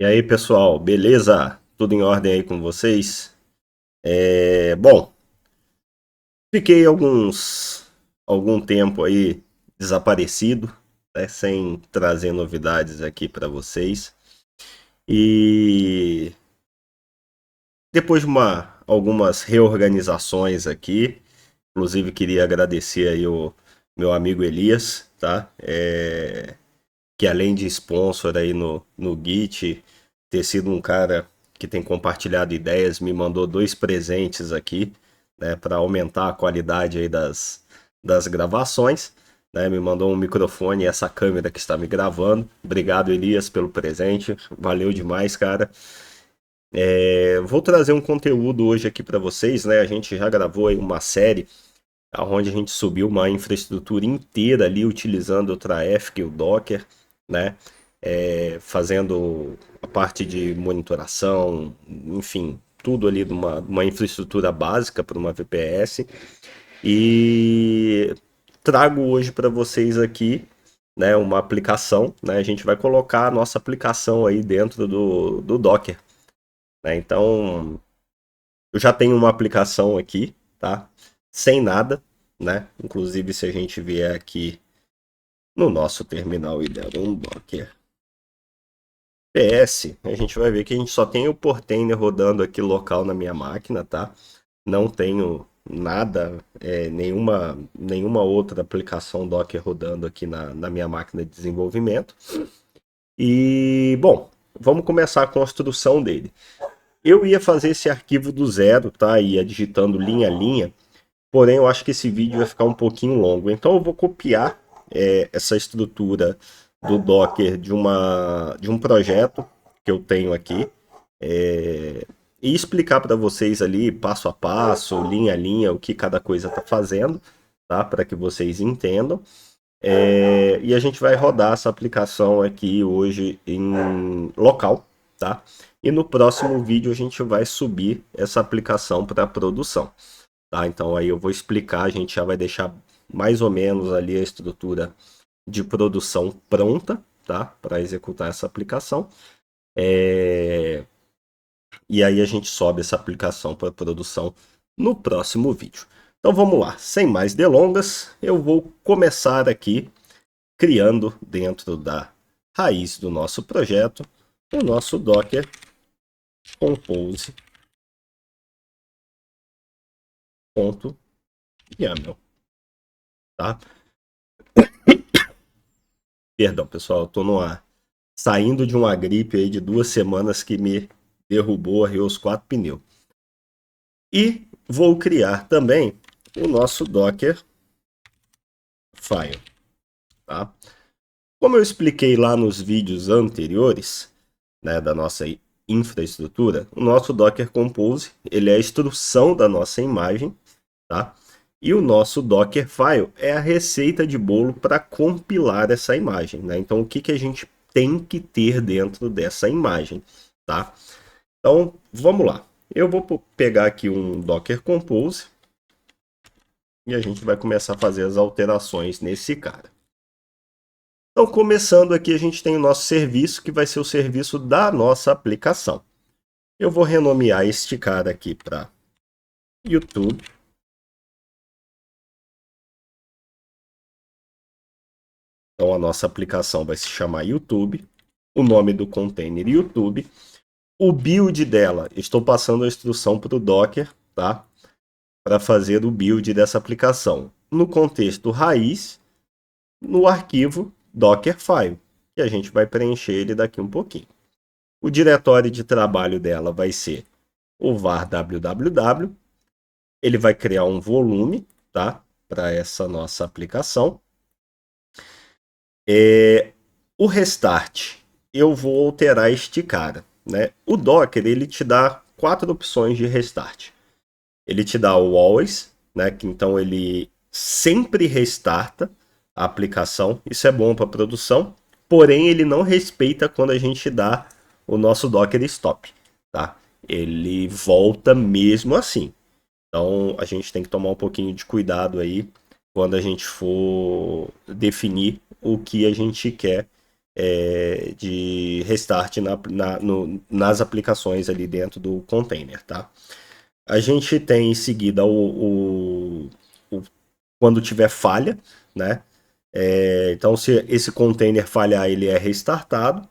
E aí, pessoal, beleza? Tudo em ordem aí com vocês? Bom, fiquei algum tempo aí desaparecido, né, sem trazer novidades aqui para vocês. E depois de algumas reorganizações aqui, inclusive queria agradecer aí o meu amigo Elias, tá? Que além de sponsor aí no Git, ter sido um cara que tem compartilhado ideias, me mandou dois presentes aqui, né, para aumentar a qualidade aí das gravações, né, me mandou um microfone e essa câmera que está me gravando. Obrigado, Elias, pelo presente, valeu demais, cara. Vou trazer um conteúdo hoje aqui para vocês, né, a gente já gravou aí uma série onde a gente subiu uma infraestrutura inteira ali utilizando o Traffic e o Docker, né? Fazendo a parte de monitoração, enfim, tudo ali de uma infraestrutura básica para uma VPS. E trago hoje para vocês aqui, né, uma aplicação, né? A gente vai colocar a nossa aplicação aí dentro do Docker, né? Então, eu já tenho uma aplicação aqui, tá? Sem nada, né? Inclusive, se a gente vier aqui no nosso terminal e der um Docker PS, a gente vai ver que a gente só tem o Portainer rodando aqui local na minha máquina, tá? Não tenho nada, nenhuma outra aplicação Docker rodando aqui na minha máquina de desenvolvimento. E, bom, vamos começar a construção dele. Eu ia fazer esse arquivo do zero, tá? Ia digitando linha a linha. Porém, eu acho que esse vídeo vai ficar um pouquinho longo. Então, eu vou copiar essa estrutura do Docker de um projeto que eu tenho aqui e explicar para vocês ali, passo a passo, linha a linha, o que cada coisa está fazendo, tá? Para que vocês entendam. E a gente vai rodar essa aplicação aqui hoje em local, tá? E no próximo vídeo a gente vai subir essa aplicação para produção. Tá? Então aí eu vou explicar, a gente já vai deixar mais ou menos ali a estrutura de produção pronta, tá? Para executar essa aplicação. E aí a gente sobe essa aplicação para produção no próximo vídeo. Então vamos lá, sem mais delongas, eu vou começar aqui criando dentro da raiz do nosso projeto o nosso Docker compose.yaml, tá? Perdão, pessoal, eu tô saindo de uma gripe aí de 2 semanas que me derrubou, arriou os 4 pneus. E vou criar também o nosso Docker file, tá? Como eu expliquei lá nos vídeos anteriores, né, da nossa infraestrutura, o nosso Docker Compose, ele é a instrução da nossa imagem, tá? E o nosso Dockerfile é a receita de bolo para compilar essa imagem, né? Então, o que, que a gente tem que ter dentro dessa imagem, tá? Então, vamos lá. Eu vou pegar aqui um Docker Compose e a gente vai começar a fazer as alterações nesse cara. Então, começando aqui, a gente tem o nosso serviço, que vai ser o serviço da nossa aplicação. Eu vou renomear este cara aqui para YouTube. Então, a nossa aplicação vai se chamar YouTube. O nome do container YouTube. O build dela, estou passando a instrução para o Docker, tá? Para fazer o build dessa aplicação. No contexto raiz, no arquivo Dockerfile, que a gente vai preencher ele daqui um pouquinho. O diretório de trabalho dela vai ser o var www. Ele vai criar um volume, tá? Para essa nossa aplicação. O restart, eu vou alterar este cara, né? O Docker, ele te dá 4 opções de restart. Ele te dá o always, né? Que então ele sempre restarta a aplicação. Isso é bom para produção, porém ele não respeita quando a gente dá o nosso Docker stop, tá? Ele volta mesmo assim. Então a gente tem que tomar um pouquinho de cuidado aí quando a gente for definir o que a gente quer de restart nas aplicações ali dentro do container, tá? A gente tem em seguida quando tiver falha, né? Então, se esse container falhar, ele é restartado.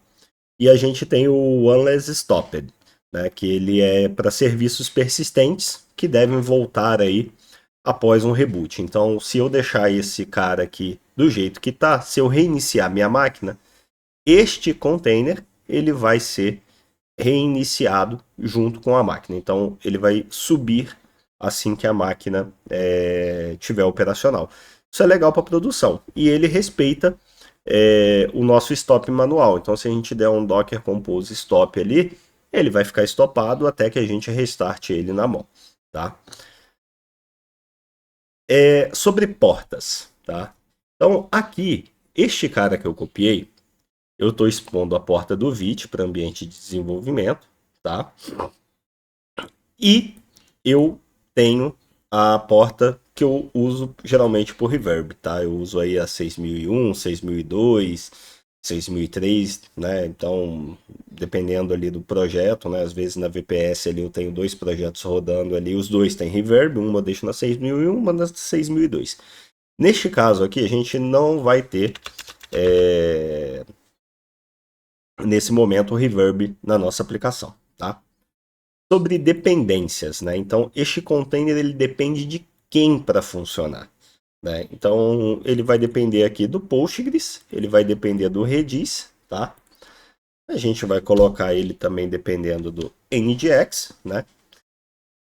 E a gente tem o Unless Stopped, né? Que ele é para serviços persistentes que devem voltar aí após um reboot. Então, se eu deixar esse cara aqui do jeito que tá, se eu reiniciar minha máquina, este container ele vai ser reiniciado junto com a máquina. Então ele vai subir assim que a máquina tiver operacional. Isso é legal para produção e ele respeita o nosso stop manual. Então se a gente der um Docker Compose stop ali, ele vai ficar estopado até que a gente restarte ele na mão, tá? Sobre portas, tá? Então aqui, este cara que eu copiei, eu estou expondo a porta do VIT para ambiente de desenvolvimento, tá? E eu tenho a porta que eu uso geralmente por reverb, tá? Eu uso aí a 6001, 6002, 6003, né? Então, dependendo ali do projeto, né? Às vezes na VPS ali eu tenho dois projetos rodando ali, os dois têm reverb, uma eu deixo na 6001, uma na 6002. Neste caso aqui, a gente não vai ter nesse momento o reverb na nossa aplicação, tá? Sobre dependências, né? Então, este container ele depende de quem para funcionar, né? Então, ele vai depender aqui do Postgres, ele vai depender do Redis, tá? A gente vai colocar ele também dependendo do NGX, né?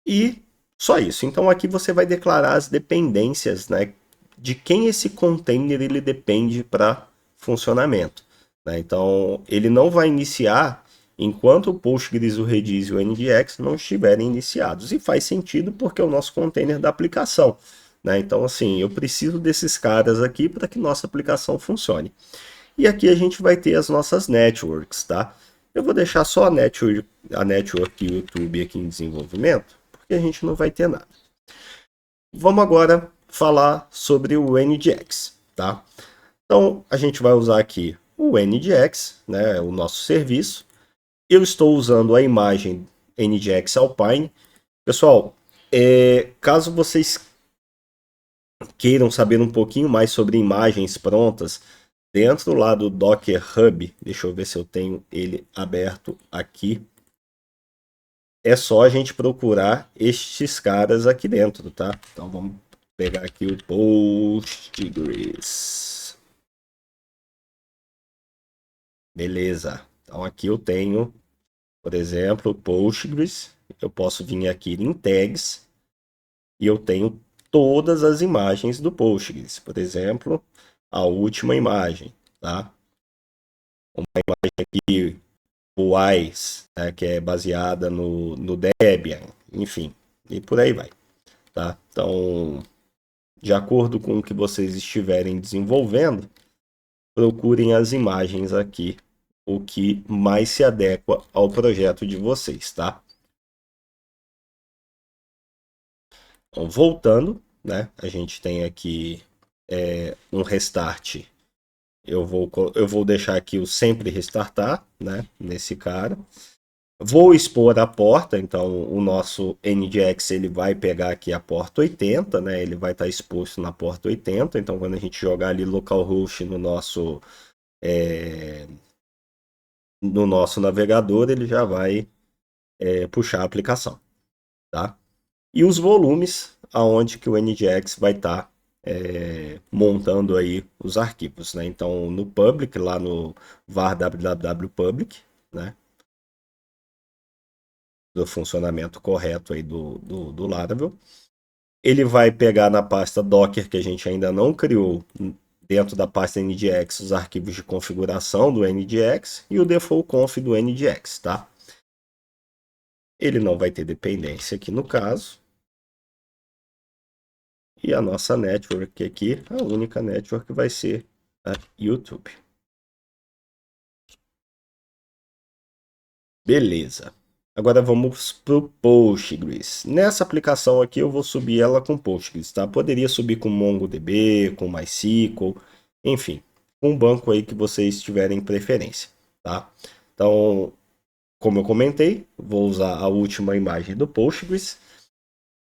E só isso. Então, aqui você vai declarar as dependências, né? De quem esse container ele depende para funcionamento, né? Então, ele não vai iniciar enquanto o Postgres, o Redis e o NGX não estiverem iniciados. E faz sentido porque é o nosso container da aplicação, né? Então, assim, eu preciso desses caras aqui para que nossa aplicação funcione. E aqui a gente vai ter as nossas networks, tá? Eu vou deixar só a network YouTube aqui em desenvolvimento, porque a gente não vai ter nada. Vamos agora falar sobre o NGX, tá? Então, a gente vai usar aqui o NGX, né, o nosso serviço. Eu estou usando a imagem NGX Alpine. Pessoal, caso vocês queiram saber um pouquinho mais sobre imagens prontas, dentro lá do Docker Hub, deixa eu ver se eu tenho ele aberto aqui. É só a gente procurar estes caras aqui dentro, tá? Então vamos pegar aqui o Postgres. Beleza. Então aqui eu tenho, por exemplo, Postgres. Eu posso vir aqui em tags e eu tenho todas as imagens do Postgres. Por exemplo, a última imagem, tá? Uma imagem aqui, o WISE, né, que é baseada no Debian, enfim, e por aí vai, tá? Então, de acordo com o que vocês estiverem desenvolvendo, procurem as imagens aqui, o que mais se adequa ao projeto de vocês, tá? Então, voltando, né? A gente tem aqui um restart. Eu vou deixar aqui o sempre restartar, né? Nesse cara. Vou expor a porta, então o nosso NGX ele vai pegar aqui a porta 80, né? Ele vai estar exposto na porta 80, então quando a gente jogar ali localhost no nosso navegador, ele já vai puxar a aplicação, tá? E os volumes aonde que o NGX vai estar montando aí os arquivos, né? Então no public, lá no var www public, né? Do funcionamento correto aí do Laravel. Ele vai pegar na pasta Docker que a gente ainda não criou, dentro da pasta NGX, os arquivos de configuração do NGX e o default conf do NGX, tá? Ele não vai ter dependência aqui no caso. E a nossa network aqui, a única network vai ser a YouTube. Beleza. Agora vamos para o Postgres. Nessa aplicação aqui eu vou subir ela com Postgres, tá? Poderia subir com MongoDB, com MySQL, enfim. com o banco aí que vocês tiverem preferência, tá? Então, como eu comentei, vou usar a última imagem do Postgres.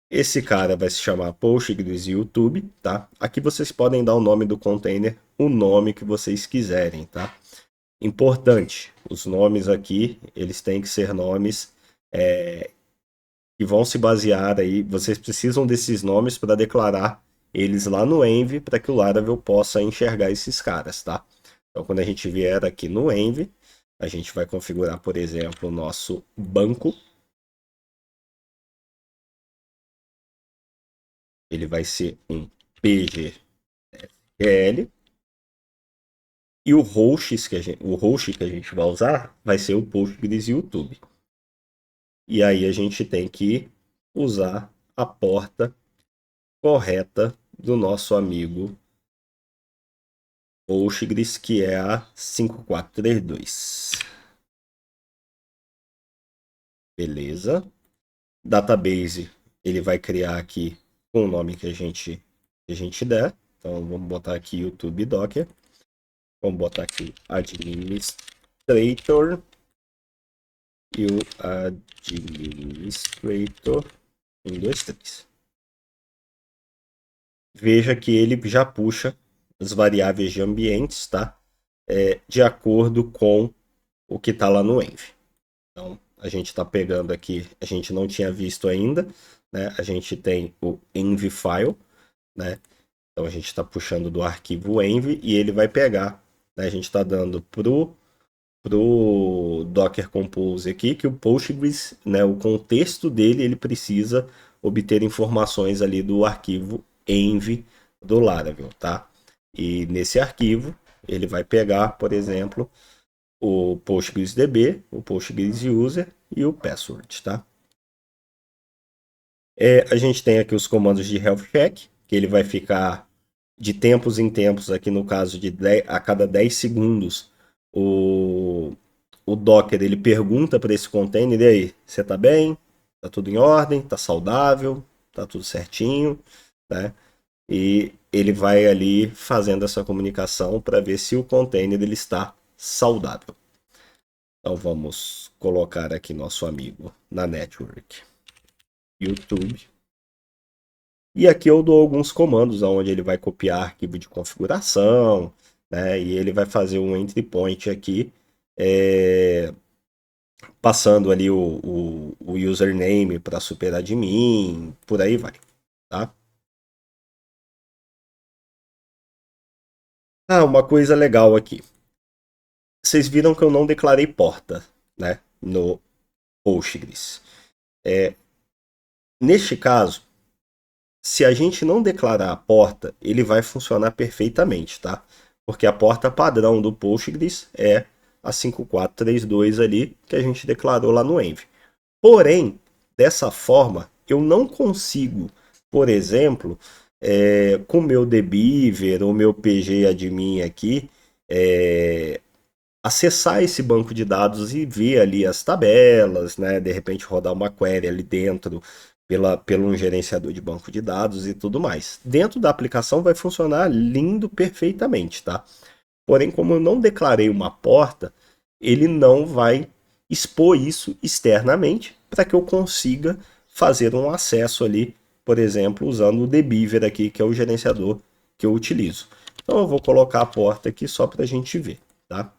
Esse cara vai se chamar Postgres YouTube, tá? Aqui vocês podem dar o nome do container, o nome que vocês quiserem, tá? Importante, os nomes aqui, eles têm que ser nomes que vão se basear aí, vocês precisam desses nomes para declarar eles lá no Env para que o Laravel possa enxergar esses caras, tá? Então, quando a gente vier aqui no Env, a gente vai configurar, por exemplo, o nosso banco. Ele vai ser um PGL. E o host que a gente vai usar vai ser o Postgres YouTube. E aí a gente tem que usar a porta correta do nosso amigo Postgres, que é a 5432. Beleza. Database ele vai criar aqui com o nome que a gente der. Então vamos botar aqui YouTube Docker. Vamos botar aqui administrator e o administrator 1, 2, 3. Veja que ele já puxa as variáveis de ambientes, tá? De acordo com o que está lá no env. Então, a gente está pegando aqui, a gente não tinha visto ainda, né? A gente tem o env file, né? Então, a gente está puxando do arquivo env e ele vai pegar, né? A gente está dando pro Docker Compose aqui que o Postgres, né, o contexto dele, ele precisa obter informações ali do arquivo env do Laravel, tá? E nesse arquivo ele vai pegar, por exemplo, o PostgreSDB, o Postgres User e o password, tá? A gente tem aqui os comandos de health check, que ele vai ficar de tempos em tempos, aqui no caso de 10, a cada 10 segundos, o Docker ele pergunta para esse container, e aí, você está bem? Está tudo em ordem? Está saudável? Está tudo certinho? Né? E ele vai ali fazendo essa comunicação para ver se o container ele está saudável. Então vamos colocar aqui nosso amigo na network YouTube. E aqui eu dou alguns comandos onde ele vai copiar arquivo de configuração, né? E ele vai fazer um entry point aqui, é, passando ali o username para superadmin, por aí vai, tá? Ah, uma coisa legal aqui. Vocês viram que eu não declarei porta, né? No Postgres. Neste caso, se a gente não declarar a porta, ele vai funcionar perfeitamente, tá? Porque a porta padrão do Postgres é a 5432 ali que a gente declarou lá no env. Porém, dessa forma, eu não consigo, por exemplo, com o meu dbeaver ou meu pg admin aqui, acessar esse banco de dados e ver ali as tabelas, né? De repente rodar uma query ali dentro pelo um gerenciador de banco de dados e tudo mais. Dentro da aplicação vai funcionar lindo, perfeitamente, tá? Porém, como eu não declarei uma porta, ele não vai expor isso externamente para que eu consiga fazer um acesso ali, por exemplo, usando o dbeaver aqui, que é o gerenciador que eu utilizo. Então eu vou colocar a porta aqui só para a gente ver, tá?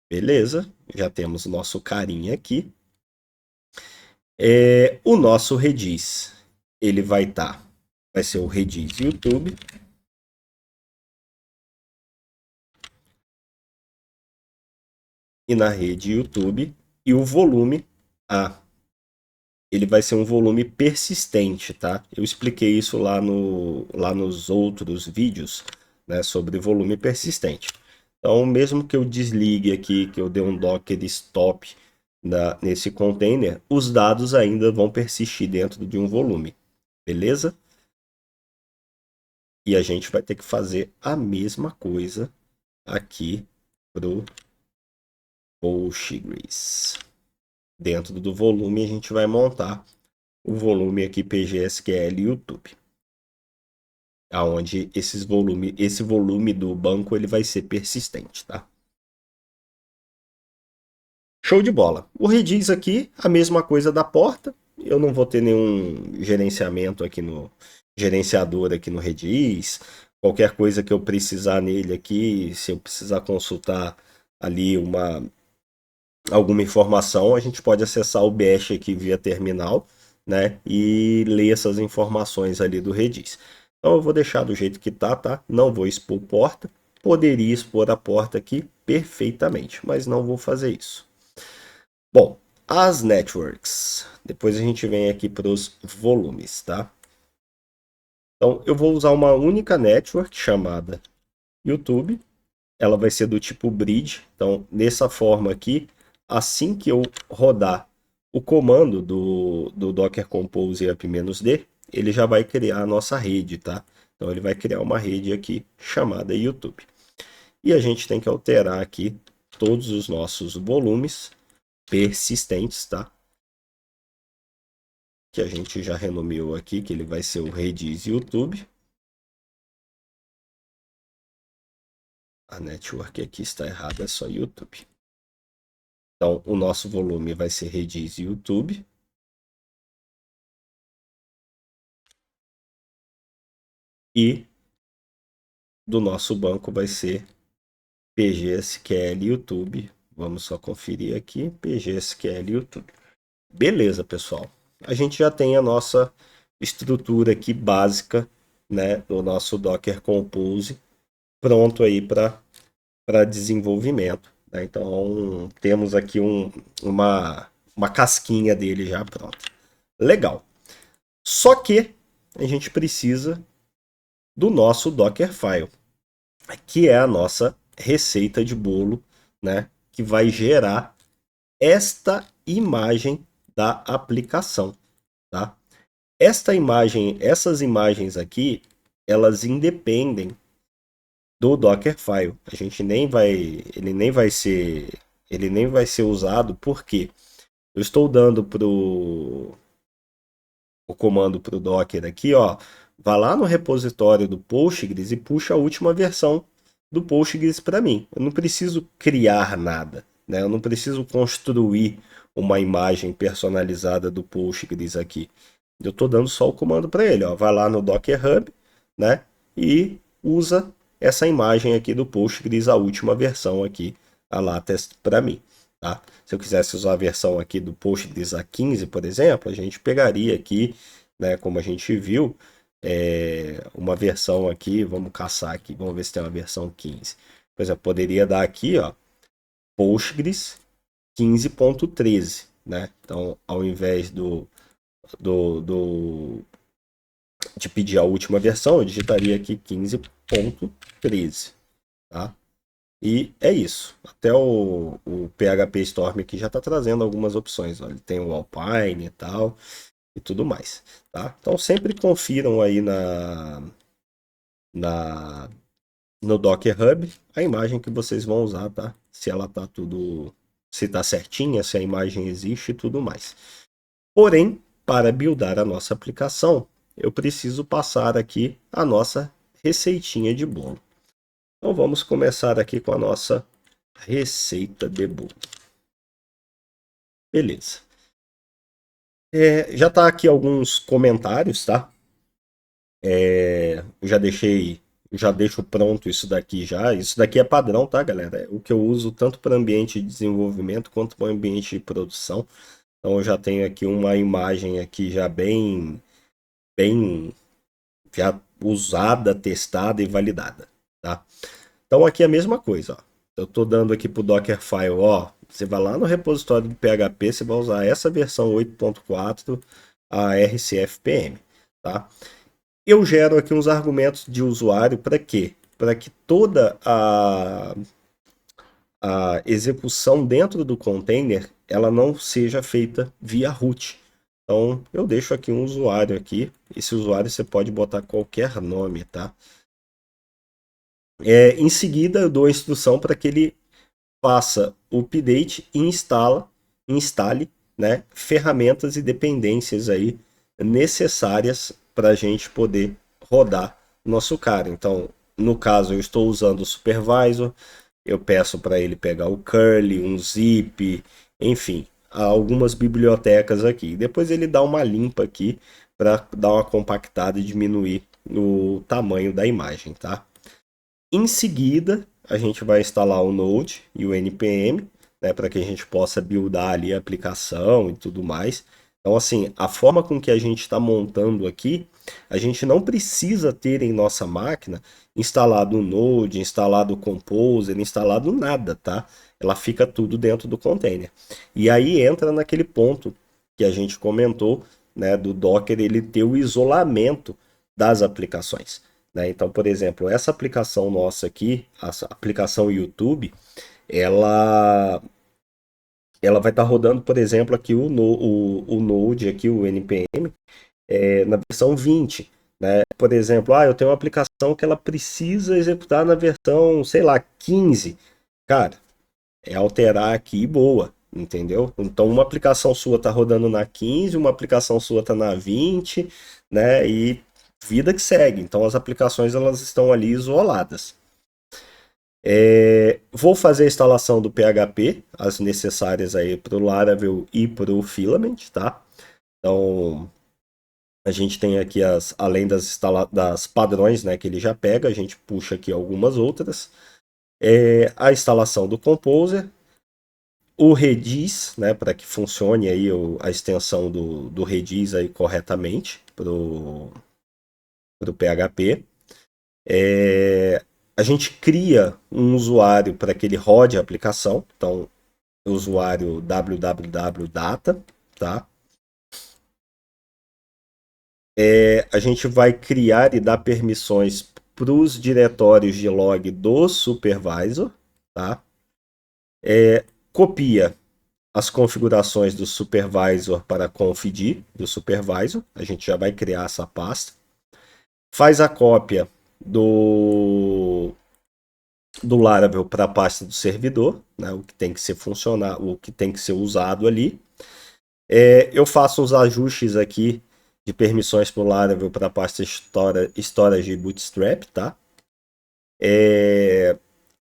Beleza, já temos o nosso carinha aqui. O nosso Redis, ele vai ser o Redis YouTube. E na rede YouTube. E o volume A, ele vai ser um volume persistente, tá? Eu expliquei isso lá nos outros vídeos, né, sobre volume persistente. Então, mesmo que eu desligue aqui, que eu dê um docker stop nesse container, os dados ainda vão persistir dentro de um volume, beleza? E a gente vai ter que fazer a mesma coisa aqui pro Postgres. Dentro do volume a gente vai montar o volume aqui PGSQL YouTube. aonde esse volume do banco ele vai ser persistente, tá? Show de bola. O Redis aqui, a mesma coisa da porta. Eu não vou ter nenhum gerenciador aqui no Redis. Qualquer coisa que eu precisar nele aqui, se eu precisar consultar ali alguma informação, a gente pode acessar o Bash aqui via terminal, né? E ler essas informações ali do Redis. Então eu vou deixar do jeito que tá? Não vou expor porta. Poderia expor a porta aqui perfeitamente, mas não vou fazer isso. Bom, as networks. Depois a gente vem aqui para os volumes, tá? Então eu vou usar uma única network chamada YouTube. Ela vai ser do tipo bridge. Então, nessa forma aqui, assim que eu rodar o comando do Docker Compose up-d, ele já vai criar a nossa rede, tá? Então, ele vai criar uma rede aqui chamada YouTube. E a gente tem que alterar aqui todos os nossos volumes persistentes, tá? Que a gente já renomeou aqui, que ele vai ser o Redis YouTube. A network aqui está errada, é só YouTube. Então, o nosso volume vai ser Redis YouTube. E do nosso banco vai ser PGSQL YouTube. Vamos só conferir aqui, PGSQL YouTube. Beleza, pessoal. A gente já tem a nossa estrutura aqui básica, né, do nosso Docker Compose pronto aí para desenvolvimento, né? Então, temos aqui uma casquinha dele já pronta. Legal. Só que a gente precisa do nosso Dockerfile, que é a nossa receita de bolo, né, que vai gerar esta imagem da aplicação, tá? Essas imagens aqui, elas independem do Dockerfile. A gente nem vai, ele nem vai ser usado porque eu estou dando o comando para o Docker aqui, ó, vá lá no repositório do Postgres e puxa a última versão do Postgres para mim. Eu não preciso criar nada, né? Eu não preciso construir uma imagem personalizada do Postgres aqui. Eu estou dando só o comando para ele, ó, vai lá no Docker Hub, né? E usa essa imagem aqui do Postgres, a última versão aqui, a latest para mim. Tá? Se eu quisesse usar a versão aqui do Postgres A15, por exemplo, a gente pegaria aqui, né, como a gente viu, uma versão aqui, vamos caçar aqui, vamos ver se tem uma versão 15. Por exemplo, poderia dar aqui, ó, Postgres 15.13, né? Então, ao invés de pedir a última versão, eu digitaria aqui 15.13, tá? E é isso. Até o PHP Storm aqui já está trazendo algumas opções. Ó. Ele tem o Alpine e tal, e tudo mais. Tá? Então sempre confiram aí na, no Docker Hub a imagem que vocês vão usar, tá? Se ela tá tudo. Se tá certinha, se a imagem existe e tudo mais. Porém, para buildar a nossa aplicação, eu preciso passar aqui a nossa receitinha de bolo. Então vamos começar aqui com a nossa receita de bolo. Beleza. Já está aqui alguns comentários, tá? Já deixo pronto isso daqui já. Isso daqui é padrão, tá, galera? É o que eu uso tanto para ambiente de desenvolvimento quanto para ambiente de produção. Então eu já tenho aqui uma imagem aqui já bem já usada, testada e validada, tá? Então aqui é a mesma coisa, ó. Eu estou dando aqui para o Dockerfile, ó. Você vai lá no repositório do PHP, você vai usar essa versão 8.4, a RCFPM, tá? Eu gero aqui uns argumentos de usuário para quê? Para que toda a execução dentro do container ela não seja feita via root. Então eu deixo aqui um usuário aqui. Esse usuário você pode botar qualquer nome, tá? Em seguida eu dou a instrução para que ele faça o update e instale, né, ferramentas e dependências aí necessárias para a gente poder rodar nosso cara. Então, no caso, eu estou usando o supervisor, eu peço para ele pegar o curly, um zip, enfim, há algumas bibliotecas aqui. Depois ele dá uma limpa aqui para dar uma compactada e diminuir o tamanho da imagem, tá? Em seguida, a gente vai instalar o Node e o npm, né, para que a gente possa buildar ali a aplicação e tudo mais. Então, assim, a forma com que a gente está montando aqui, a gente não precisa ter em nossa máquina instalado o Node, instalado o Composer, instalado nada, tá? Ela fica tudo dentro do container. E aí entra naquele ponto que a gente comentou, né, do Docker ele ter o isolamento das aplicações, né? Então, por exemplo, essa aplicação nossa aqui, a aplicação YouTube, ela, ela vai estar rodando, por exemplo, aqui o Node, aqui o NPM, na versão 20. Né? Por exemplo, eu tenho uma aplicação que ela precisa executar na versão, sei lá, 15. Cara, é alterar aqui e boa, entendeu? Então, uma aplicação sua está rodando na 15, uma aplicação sua está na 20, né? E vida que segue. Então, as aplicações elas estão ali isoladas. Vou fazer a instalação do PHP, as necessárias aí para o Laravel e para o Filament, tá? Então, a gente tem aqui, além das padrões, né, que ele já pega, a gente puxa aqui algumas outras. A instalação do Composer, o Redis, né, para que funcione aí a extensão do Redis aí corretamente para o PHP. A gente cria um usuário para que ele rode a aplicação, então o usuário www.data, tá? A gente vai criar e dar permissões para os diretórios de log do supervisor, tá? Copia as configurações do supervisor para config do supervisor, a gente já vai criar essa pasta. Faz a cópia do Laravel para a pasta do servidor, né, o que tem que ser funcionar, o que tem que ser usado ali. Eu faço uns ajustes aqui de permissões para o Laravel para a pasta Storage e Bootstrap, tá?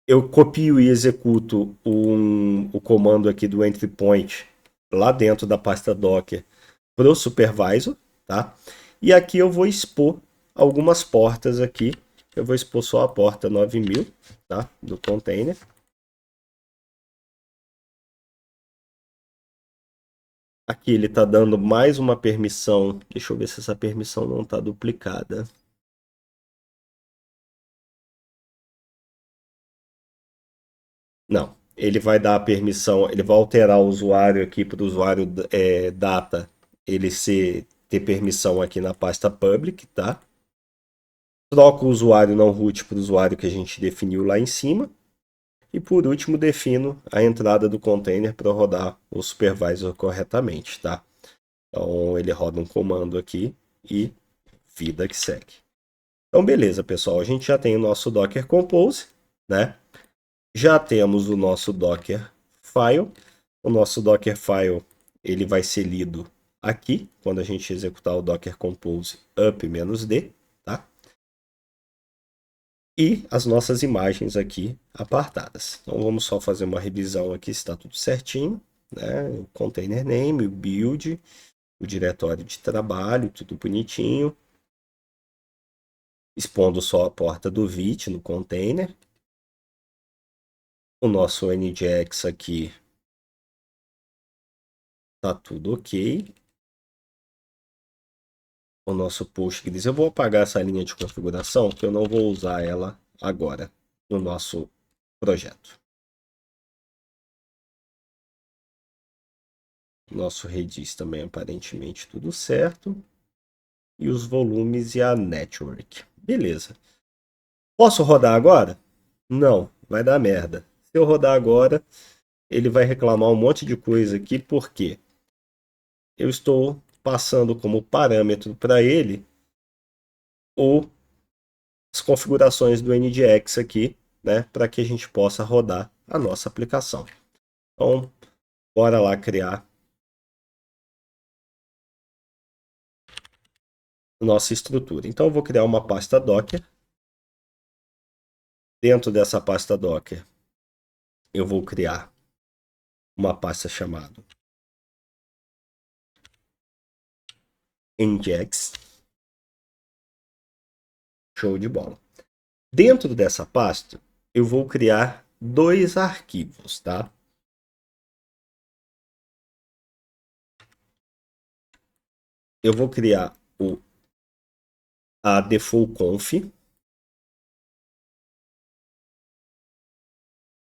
Eu copio e executo o comando aqui do entry point lá dentro da pasta Docker para o supervisor, tá? E aqui eu vou expor algumas portas aqui. Eu vou expor só a porta 9000, tá? Do container. Aqui ele está dando mais uma permissão. Deixa eu ver se essa permissão não está duplicada. Não. Ele vai dar a permissão, ele vai alterar o usuário aqui para o usuário data, ele ter permissão aqui na pasta public, tá? Troca o usuário não root para o usuário que a gente definiu lá em cima. E por último, defino a entrada do container para rodar o supervisor corretamente, tá? Então ele roda um comando aqui e vida que segue. Então beleza, pessoal, a gente já tem o nosso Docker Compose, né? Já temos o nosso Docker File. O nosso Docker File ele vai ser lido aqui quando a gente executar o Docker Compose up-d, tá? E as nossas imagens aqui apartadas. Então vamos só fazer uma revisão aqui se está tudo certinho, né? O container name, o build, o diretório de trabalho, tudo bonitinho. Expondo só a porta do vit no container. O nosso NGX aqui tá tudo ok. O nosso post que diz, eu vou apagar essa linha de configuração, que eu não vou usar ela agora no nosso projeto. Nosso Redis também aparentemente tudo certo. E os volumes e a network. Beleza. Posso rodar agora? Não, vai dar merda. Se eu rodar agora, ele vai reclamar um monte de coisa aqui, porque eu estou passando como parâmetro para ele as configurações do NGX aqui, né, para que a gente possa rodar a nossa aplicação. Então, bora lá criar nossa estrutura. Então eu vou criar uma pasta Docker. Dentro dessa pasta Docker, eu vou criar uma pasta chamada nginx. Show de bola. Dentro dessa pasta, eu vou criar dois arquivos, tá? Eu vou criar a default.conf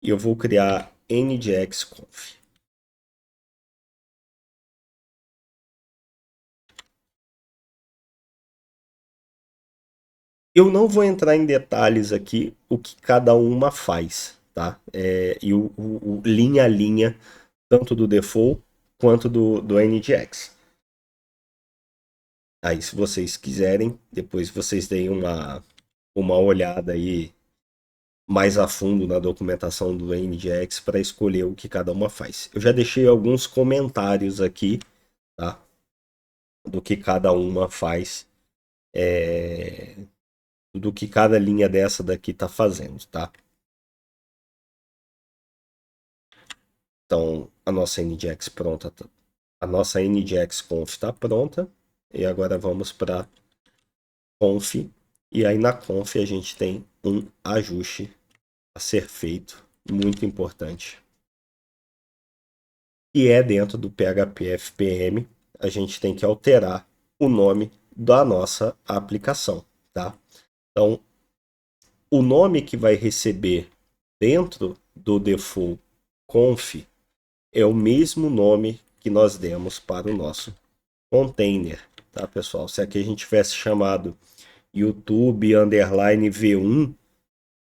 e eu vou criar nginx.conf. Eu não vou entrar em detalhes aqui o que cada uma faz, tá? E o linha a linha, tanto do default quanto do nginx. Aí, se vocês quiserem, depois vocês deem uma olhada aí mais a fundo na documentação do NGX para escolher o que cada uma faz. Eu já deixei alguns comentários aqui, tá? Do que cada uma faz, do que cada linha dessa daqui está fazendo, tá? Então, a nossa NGX pronta, a nossa NGX conf está pronta. E agora vamos para conf. E aí na conf a gente tem um ajuste a ser feito, muito importante. E é dentro do PHP FPM, a gente tem que alterar o nome da nossa aplicação, tá? Então, o nome que vai receber dentro do default conf é o mesmo nome que nós demos para o nosso container, tá, pessoal? Se aqui a gente tivesse chamado YouTube underline V1,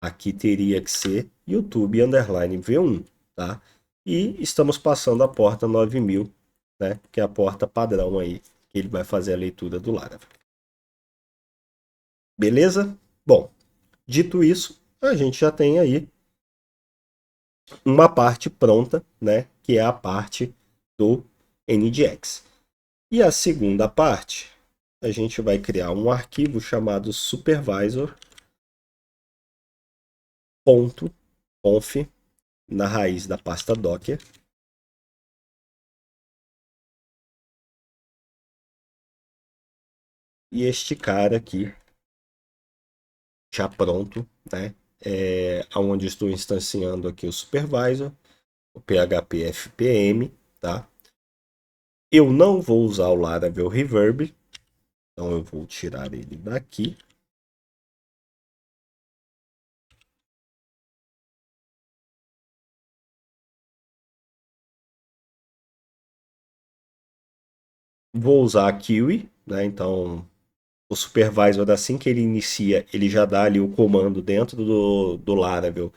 aqui teria que ser YouTube underline V1, tá? E estamos passando a porta 9000, né? Que é a porta padrão aí, que ele vai fazer a leitura do Laravel. Beleza? Bom, dito isso, a gente já tem aí uma parte pronta, né? Que é a parte do NGX. E a segunda parte, a gente vai criar um arquivo chamado supervisor.conf na raiz da pasta Docker. E este cara aqui, já pronto, né? Onde estou instanciando aqui o supervisor, o PHP FPM, tá? Eu não vou usar o Laravel Reverb, então eu vou tirar ele daqui. Vou usar a Kiwi, né? Então o supervisor, assim que ele inicia, ele já dá ali o comando dentro do Laravel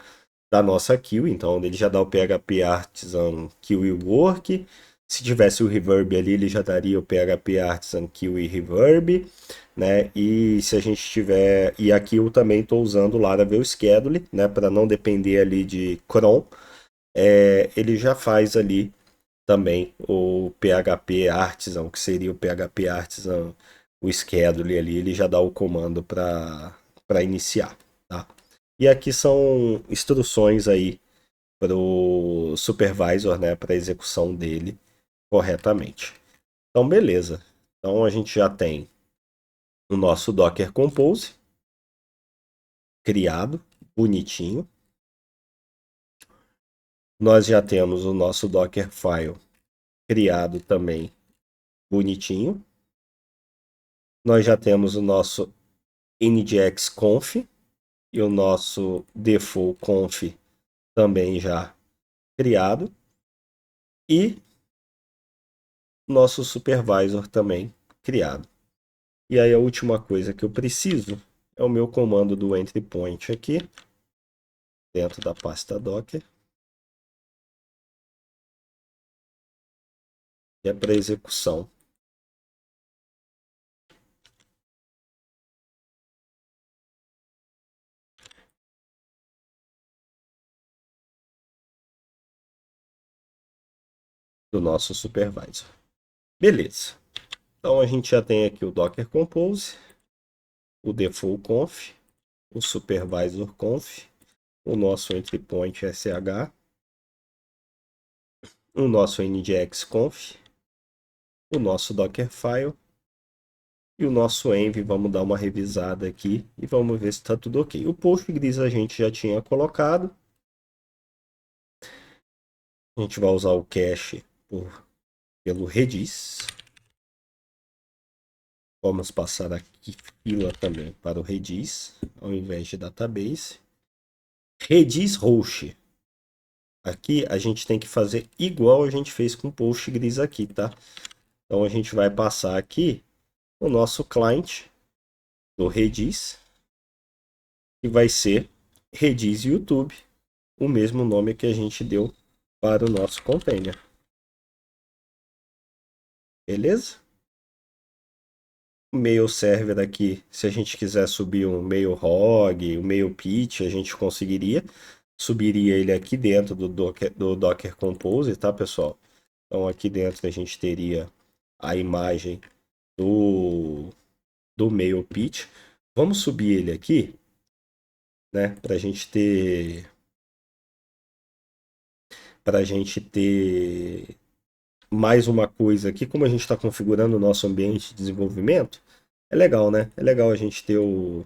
da nossa Kiwi, então ele já dá o PHP Artisan Kiwi Work. Se tivesse o Reverb ali, ele já daria o PHP Artisan Kiwi Reverb, né? E se a gente tiver, e aqui eu também estou usando o Laravel Schedule, né, para não depender ali de cron, ele já faz ali também o PHP Artisan, que seria o PHP Artisan, o schedule ali, ele já dá o comando para iniciar, tá? E aqui são instruções aí para o supervisor, né, para execução dele corretamente. Então, beleza. Então a gente já tem o nosso Docker Compose criado, bonitinho. Nós já temos o nosso Dockerfile criado também, bonitinho. Nós já temos o nosso nginx.conf e o nosso default.conf também já criado. E nosso supervisor também criado. E aí a última coisa que eu preciso é o meu comando do entry point aqui, dentro da pasta Docker, que é para execução do nosso supervisor. Beleza. Então a gente já tem aqui o Docker Compose, o Default Conf, o Supervisor Conf, o nosso Entry Point SH, o nosso NGX Conf, o nosso Dockerfile e o nosso env. Vamos dar uma revisada aqui e vamos ver se está tudo ok. O Postgres a gente já tinha colocado. A gente vai usar o cache pelo Redis. Vamos passar aqui fila também para o Redis, ao invés de database. Redis Host. Aqui a gente tem que fazer igual a gente fez com o Postgres aqui, tá? Então a gente vai passar aqui o nosso client do Redis, que vai ser Redis YouTube, o mesmo nome que a gente deu para o nosso container. Beleza? O mail server aqui, se a gente quiser subir um mail hog, um mail pitch, a gente conseguiria. Subiria ele aqui dentro do Docker Compose, tá, pessoal? Então aqui dentro a gente teria a imagem do mail pitch. Vamos subir ele aqui, né, para a gente ter mais uma coisa aqui, como a gente está configurando o nosso ambiente de desenvolvimento, é legal, né? É legal a gente ter o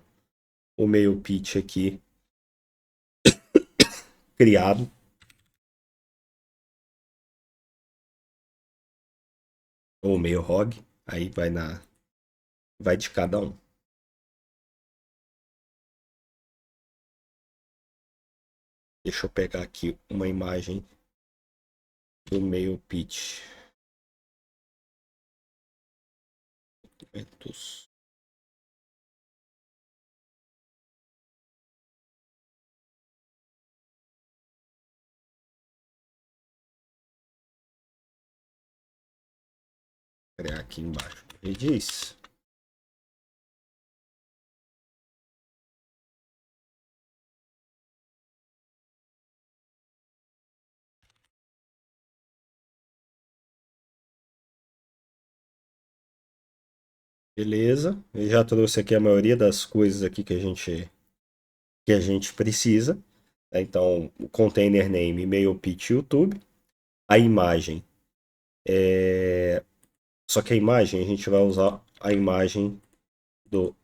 mail pitch aqui criado, ou mail hog, aí vai de cada um. Deixa eu pegar aqui uma imagem do mail pitch. Vou criar aqui embaixo. Ele diz. Beleza. Eu já trouxe aqui a maioria das coisas aqui que a gente precisa. Então, o container name, mail pitch YouTube, a imagem. Só que a imagem, a gente vai usar a imagem do,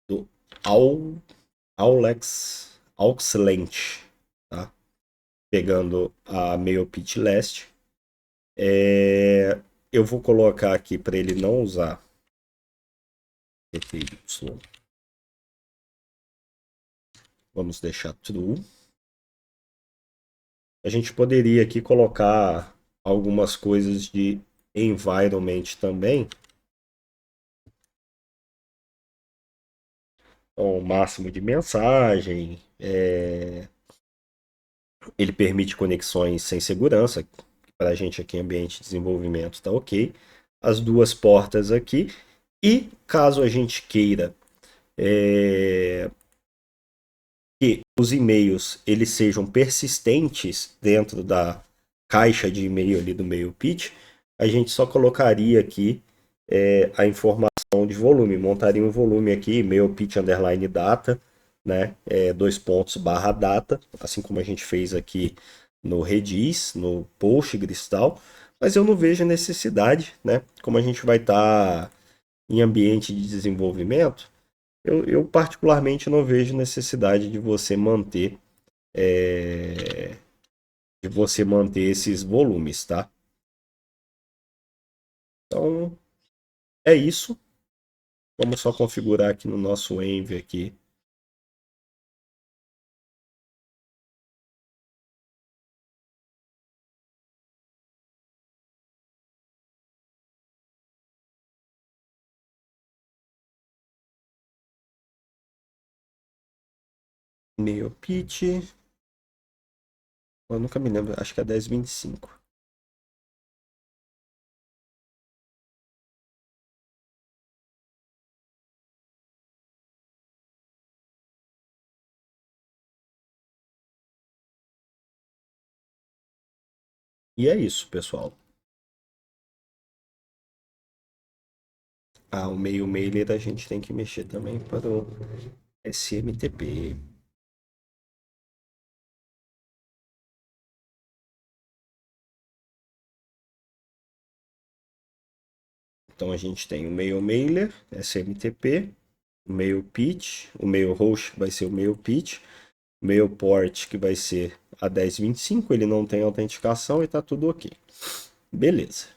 do Auxlent, tá? Pegando a mail pitch last. Eu vou colocar aqui para ele não usar PTY. Vamos deixar true. A gente poderia aqui colocar algumas coisas de environment também. Então, o máximo de mensagem. Ele permite conexões sem segurança. Para a gente aqui em ambiente de desenvolvimento está ok. As duas portas aqui. E caso a gente queira que os e-mails eles sejam persistentes dentro da caixa de e-mail ali do mail pitch, a gente só colocaria aqui a informação de volume, montaria um volume aqui, mail pitch underline data, né, dois pontos barra data, assim como a gente fez aqui no Redis, no Postgres e tal, mas eu não vejo necessidade, né, como a gente vai estar em ambiente de desenvolvimento, eu particularmente não vejo necessidade é, de você manter esses volumes, tá? Então é isso. Vamos só configurar aqui no nosso env aqui. Neopit. Eu nunca me lembro, acho que é 1025. E é isso, pessoal. Ah, o meio mailer a gente tem que mexer também para o SMTP. Então a gente tem o mail mailer, SMTP, o mail pitch, o mail host que vai ser o mail pitch, o mail port que vai ser a 1025, ele não tem autenticação e tá tudo ok. Beleza.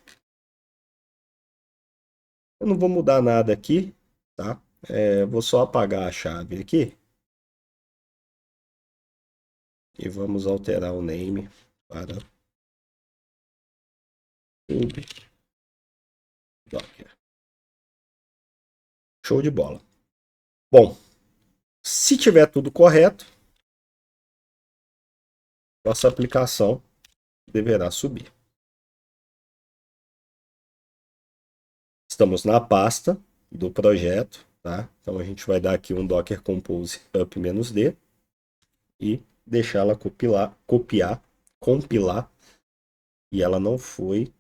Eu não vou mudar nada aqui, tá? Vou só apagar a chave aqui e vamos alterar o name para Docker. Show de bola. Bom, se tiver tudo correto, nossa aplicação deverá subir. Estamos na pasta do projeto, tá? Então a gente vai dar aqui um Docker Compose up-d e deixar ela copiar, compilar, e ela não foi.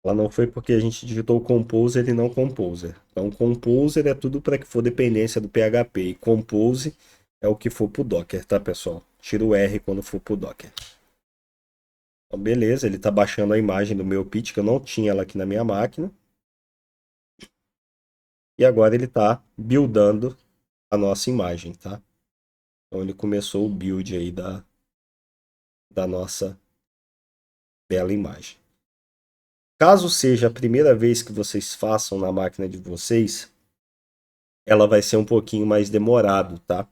Ela não foi porque a gente digitou Composer e não Composer. Então, Composer é tudo para que for dependência do PHP. E Compose é o que for pro Docker, tá, pessoal? Tira o R quando for pro Docker. Então, beleza, ele está baixando a imagem do meu pitch, que eu não tinha ela aqui na minha máquina. E agora ele está buildando a nossa imagem, tá? Então ele começou o build aí da nossa bela imagem. Caso seja a primeira vez que vocês façam na máquina de vocês, ela vai ser um pouquinho mais demorado, tá?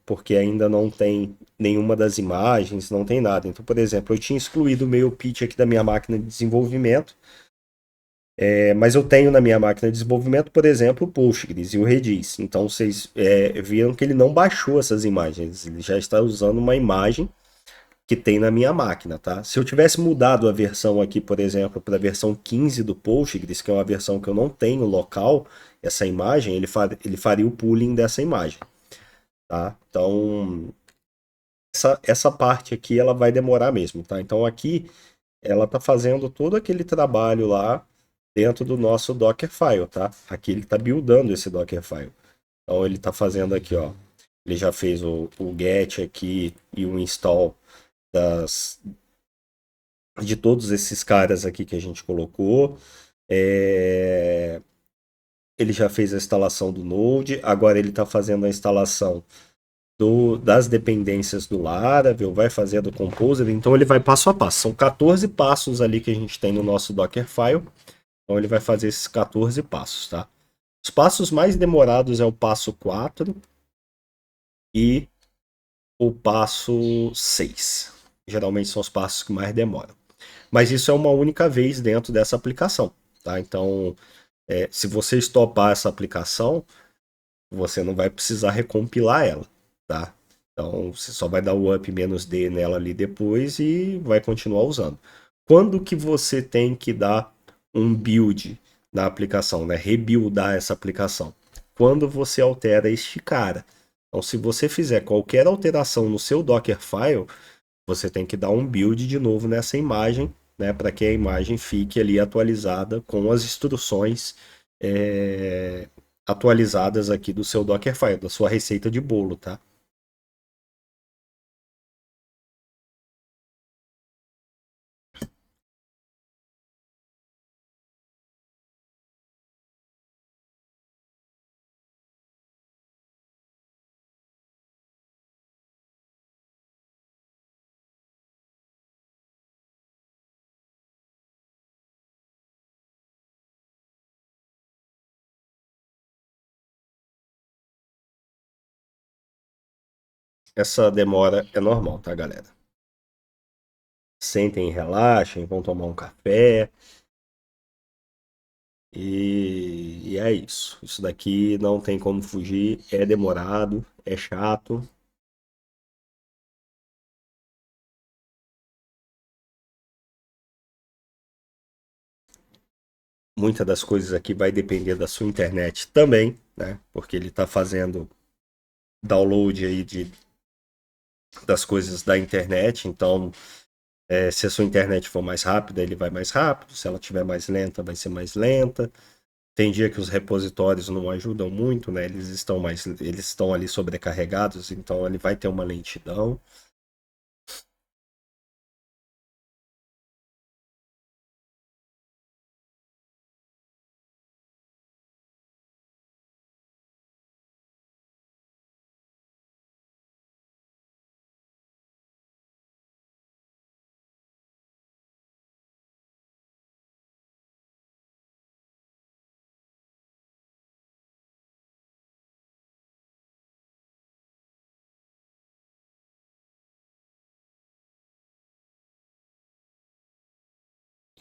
Porque ainda não tem nenhuma das imagens, não tem nada. Então, por exemplo, eu tinha excluído o meu pitch aqui da minha máquina de desenvolvimento, mas eu tenho na minha máquina de desenvolvimento, por exemplo, o Postgres e o Redis. Então, vocês viram que ele não baixou essas imagens, ele já está usando uma imagem que tem na minha máquina, tá? Se eu tivesse mudado a versão aqui, por exemplo, para a versão 15 do Postgres, que é uma versão que eu não tenho local, essa imagem, ele faria o pooling dessa imagem, tá? Então, essa parte aqui, ela vai demorar mesmo, tá? Então, aqui, ela tá fazendo todo aquele trabalho lá dentro do nosso Dockerfile, tá? Aqui ele tá buildando esse Dockerfile. Então, ele tá fazendo aqui, ó. Ele já fez o get aqui e o install das, de todos esses caras aqui que a gente colocou. É, Ele já fez a instalação do Node, agora ele está fazendo a instalação das dependências do Laravel, vai fazer a do Composer, então ele vai passo a passo. São 14 passos ali que a gente tem no nosso Dockerfile, então ele vai fazer esses 14 passos, tá? Os passos mais demorados é o passo 4 e o passo 6. Geralmente são os passos que mais demoram. Mas isso é uma única vez dentro dessa aplicação, tá? Então, se você estopar essa aplicação, você não vai precisar recompilar ela, tá? Então, você só vai dar o up-d nela ali depois e vai continuar usando. Quando que você tem que dar um build na aplicação, né? Rebuildar essa aplicação? Quando você altera este cara. Então, se você fizer qualquer alteração no seu Dockerfile, você tem que dar um build de novo nessa imagem, né, para que a imagem fique ali atualizada com as instruções é, atualizadas aqui do seu Dockerfile, da sua receita de bolo, tá? Essa demora é normal, tá, galera? Sentem, relaxem, vão tomar um café e é isso. Isso daqui não tem como fugir, é demorado, é chato. Muitas das coisas aqui vai depender da sua internet também, né? Porque ele está fazendo download aí das coisas da internet. Então, se a sua internet for mais rápida, ele vai mais rápido. Se ela estiver mais lenta, vai ser mais lenta. Tem dia que os repositórios não ajudam muito, né? Eles estão ali sobrecarregados, então ele vai ter uma lentidão.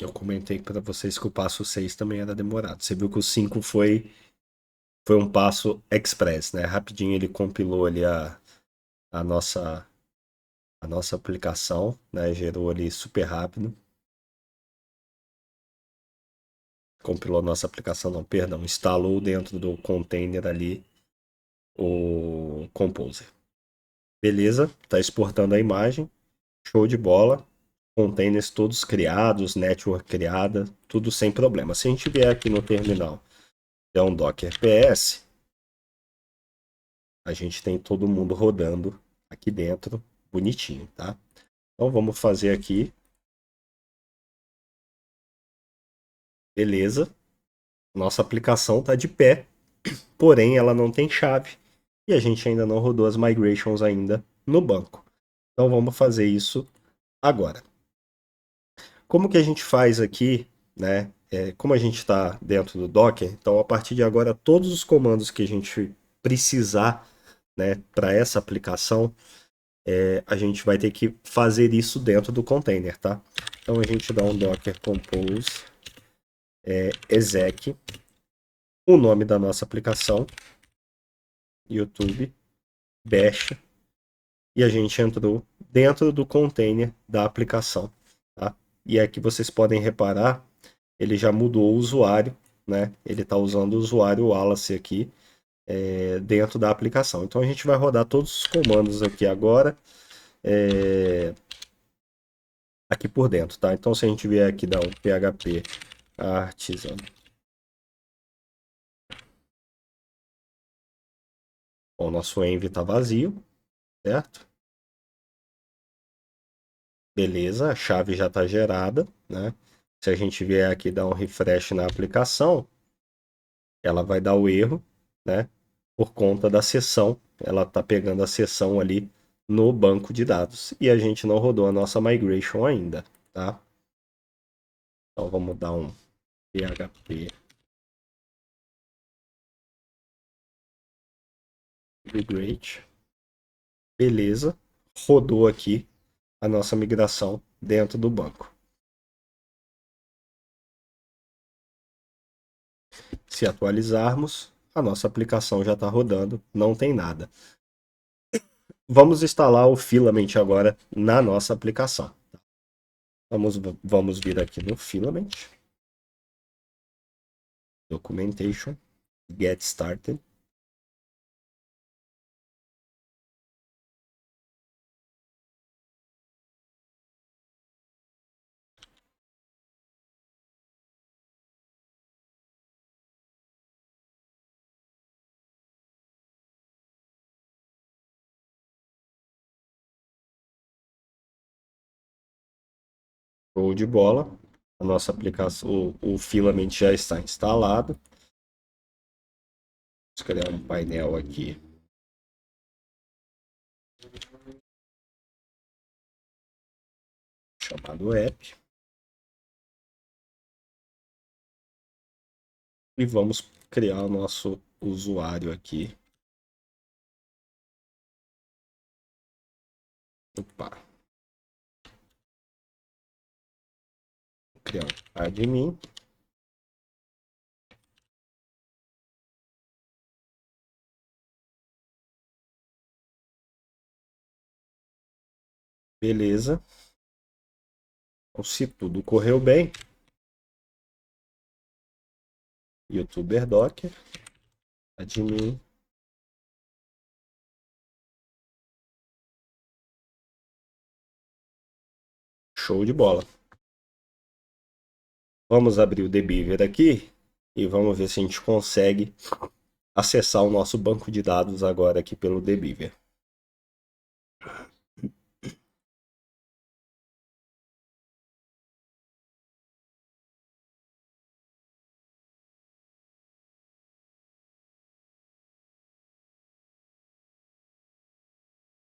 Eu comentei para vocês que o passo 6 também era demorado. Você viu que o 5 foi um passo express, né? Rapidinho ele compilou ali a nossa, a nossa aplicação, né? Gerou ali super rápido. Compilou a nossa aplicação, não, perdão, instalou dentro do container ali o Composer. Beleza, tá exportando a imagem, show de bola. Containers todos criados, network criada, tudo sem problema. Se a gente vier aqui no terminal, é um Docker PS, a gente tem todo mundo rodando aqui dentro, bonitinho, tá? Então vamos fazer aqui, beleza. Nossa aplicação está de pé, porém ela não tem chave e a gente ainda não rodou as migrations ainda no banco. Então vamos fazer isso agora. Como que a gente faz aqui, né? Como a gente está dentro do Docker, então a partir de agora todos os comandos que a gente precisar, né, para essa aplicação, a gente vai ter que fazer isso dentro do container, tá? Então a gente dá um docker compose exec, o nome da nossa aplicação, YouTube, bash, e a gente entrou dentro do container da aplicação, tá? E aqui vocês podem reparar, ele já mudou o usuário, né? Ele está usando o usuário Wallace aqui dentro da aplicação. Então a gente vai rodar todos os comandos aqui agora, aqui por dentro, tá? Então se a gente vier aqui dar um php artisan, o nosso env está vazio, certo? Beleza, a chave já está gerada, né? Se a gente vier aqui dar um refresh na aplicação, ela vai dar o erro, né? Por conta da sessão, ela está pegando a sessão ali no banco de dados e a gente não rodou a nossa migration ainda, tá? Então vamos dar um php migrate, beleza? Rodou aqui a nossa migração dentro do banco. Se atualizarmos, a nossa aplicação já está rodando, não tem nada. Vamos instalar o Filament agora na nossa aplicação. Vamos vir aqui no Filament, Documentation, Get Started. Show de bola. A nossa aplicação, o Filament já está instalado. Vamos criar um painel aqui. Chamado App. E vamos criar o nosso usuário aqui. Opa. Vou criar um admin. Beleza. Então, se tudo correu bem, YouTuber Docker, admin, Show de bola. Vamos abrir o Debiver aqui e vamos ver se a gente consegue acessar o nosso banco de dados agora aqui pelo Debiver.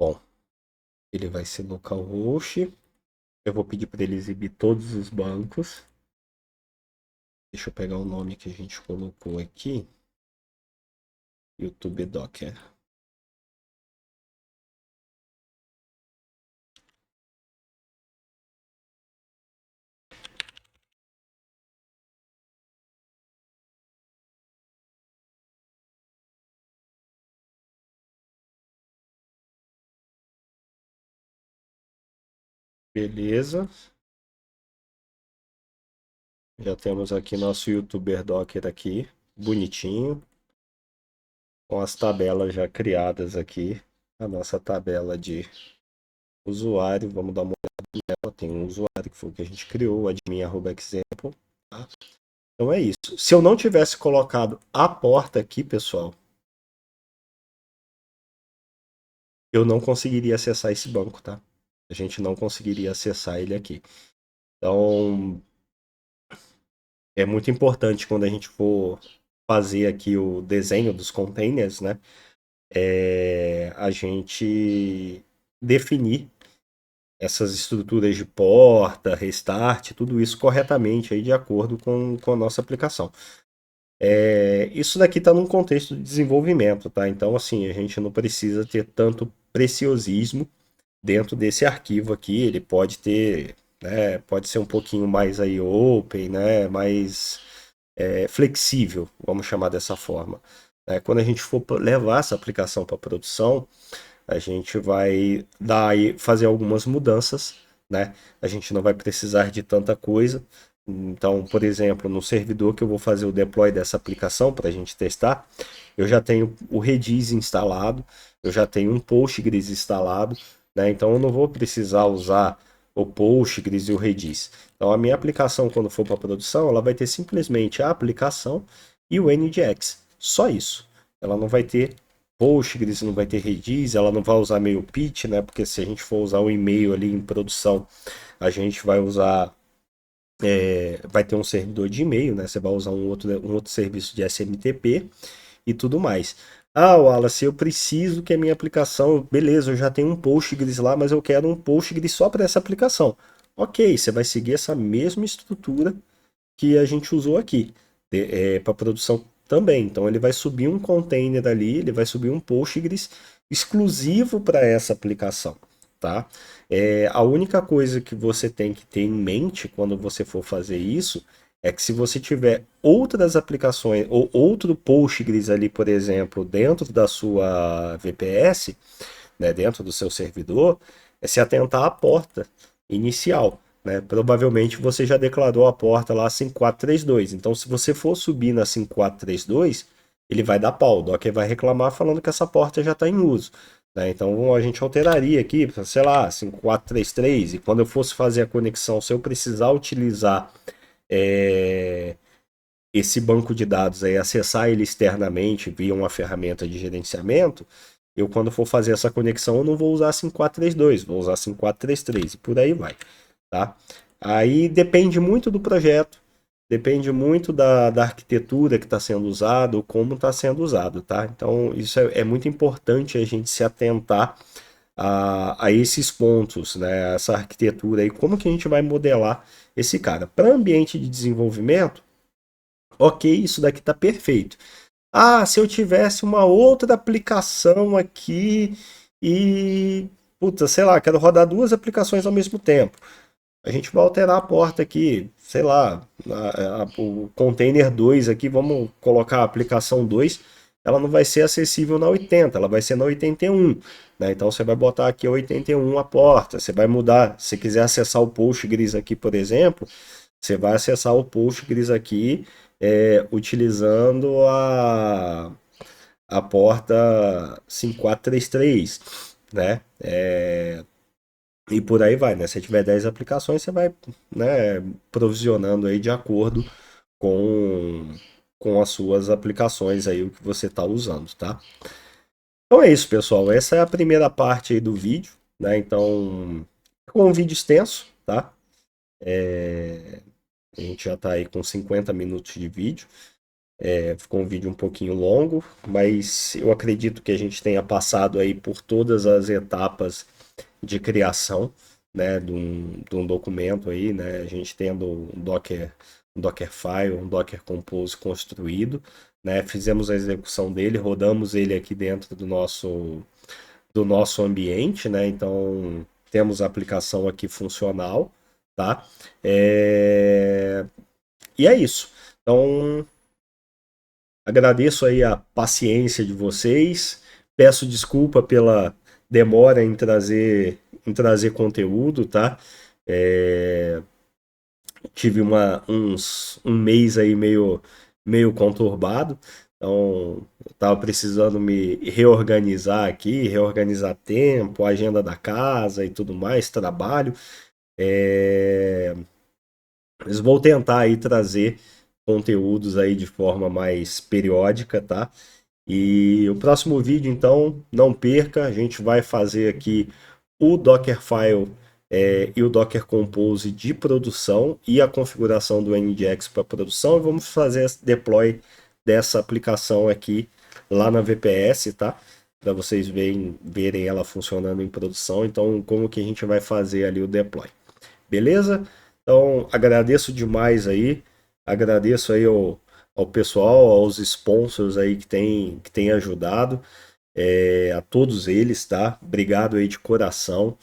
Bom, ele vai ser localhost. Eu vou pedir para ele exibir todos os bancos. Deixa eu pegar o nome que a gente colocou aqui. YouTube Docker. Beleza. Já temos aqui nosso YouTuber Docker aqui, bonitinho, com as tabelas já criadas aqui. A nossa tabela de usuário, vamos dar uma olhada nela. Tem um usuário que foi o que a gente criou, o admin@example. Tá? Então é isso. Se eu não tivesse colocado a porta aqui, pessoal, eu não conseguiria acessar esse banco, tá? A gente não conseguiria acessar ele aqui. Então, é muito importante quando a gente for fazer aqui o desenho dos containers, né? A gente definir essas estruturas de porta, restart, tudo isso corretamente aí de acordo com a nossa aplicação. Isso daqui está num contexto de desenvolvimento, tá? Então, assim, a gente não precisa ter tanto preciosismo dentro desse arquivo aqui. Ele pode ter, né, pode ser um pouquinho mais aí open, né, mais flexível, vamos chamar dessa forma. Quando a gente for levar essa aplicação para produção, a gente vai fazer algumas mudanças, né? A gente não vai precisar de tanta coisa. Então, por exemplo, no servidor que eu vou fazer o deploy dessa aplicação para a gente testar, eu já tenho o Redis instalado, eu já tenho um Postgres instalado, né? Então eu não vou precisar usar o Postgres e o Redis. Então a minha aplicação, quando for para produção, ela vai ter simplesmente a aplicação e o NGX. Só isso. Ela não vai ter Postgres, não vai ter Redis, ela não vai usar meio pitch, né? Porque se a gente for usar o e-mail ali em produção, a gente vai usar, vai ter um servidor de e-mail, né? Você vai usar um outro serviço de SMTP e tudo mais. Ah, Wallace, eu preciso que a minha aplicação, beleza, eu já tenho um Postgres lá, mas eu quero um Postgres só para essa aplicação. Ok, você vai seguir essa mesma estrutura que a gente usou aqui para produção também. Então ele vai subir um container ali, ele vai subir um Postgres exclusivo para essa aplicação, tá? A única coisa que você tem que ter em mente quando você for fazer isso é que se você tiver outras aplicações ou outro Postgres ali, por exemplo, dentro da sua VPS, né, dentro do seu servidor, é se atentar à porta inicial. Né? Provavelmente você já declarou a porta lá 5432. Então, se você for subir na 5432, ele vai dar pau. O Docker vai reclamar falando que essa porta já está em uso. Né? Então, a gente alteraria aqui, sei lá, 5433. E quando eu fosse fazer a conexão, se eu precisar utilizar é, esse banco de dados aí, acessar ele externamente via uma ferramenta de gerenciamento, eu quando for fazer essa conexão, eu não vou usar 5432, vou usar 5433 e por aí vai, tá? Aí depende muito do projeto, depende muito da arquitetura que está sendo usado, como está sendo usado, tá? Então isso é muito importante a gente se atentar a esses pontos, né? Essa arquitetura aí, como que a gente vai modelar esse cara. Para ambiente de desenvolvimento, ok, isso daqui está perfeito. Ah, se eu tivesse uma outra aplicação aqui e, puta, sei lá, quero rodar duas aplicações ao mesmo tempo. A gente vai alterar a porta aqui, sei lá, o container 2 aqui, vamos colocar a aplicação 2, ela não vai ser acessível na 80, ela vai ser na 81, né? Então você vai botar aqui a 81 a porta, você vai mudar, se quiser acessar o Postgres aqui, por exemplo, você vai acessar o Postgres aqui utilizando a porta 5433, né? E por aí vai, né? Se tiver 10 aplicações, você vai, né, provisionando aí de acordo com, com as suas aplicações aí, o que você está usando, tá? Então é isso, pessoal. Essa é a primeira parte aí do vídeo, né? Então, ficou um vídeo extenso, tá? A gente já está aí com 50 minutos de vídeo. Ficou um vídeo um pouquinho longo, mas eu acredito que a gente tenha passado aí por todas as etapas de criação, né, de um documento aí, né, a gente tendo um Dockerfile, um Docker Compose construído, né, fizemos a execução dele, rodamos ele aqui dentro do nosso ambiente, né, então temos a aplicação aqui funcional, tá? É... E é isso. Então, agradeço aí a paciência de vocês. Peço desculpa pela demora em trazer conteúdo, tá? É, tive um mês aí meio conturbado, então eu tava precisando me reorganizar aqui, reorganizar tempo, agenda da casa e tudo mais, trabalho. É, mas vou tentar aí trazer conteúdos aí de forma mais periódica, tá? E o próximo vídeo, então, não perca, a gente vai fazer aqui o Dockerfile e o Docker Compose de produção e a configuração do NGX para produção e vamos fazer esse deploy dessa aplicação aqui lá na VPS, tá? Para vocês verem ela funcionando em produção. Então, como que a gente vai fazer ali o deploy. Beleza? Então, agradeço demais aí. Agradeço aí ao pessoal, aos sponsors aí que tem ajudado, a todos eles, tá? Obrigado aí de coração.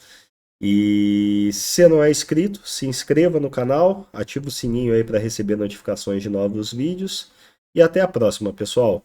E se você não é inscrito, se inscreva no canal, ativa o sininho aí para receber notificações de novos vídeos. E até a próxima, pessoal.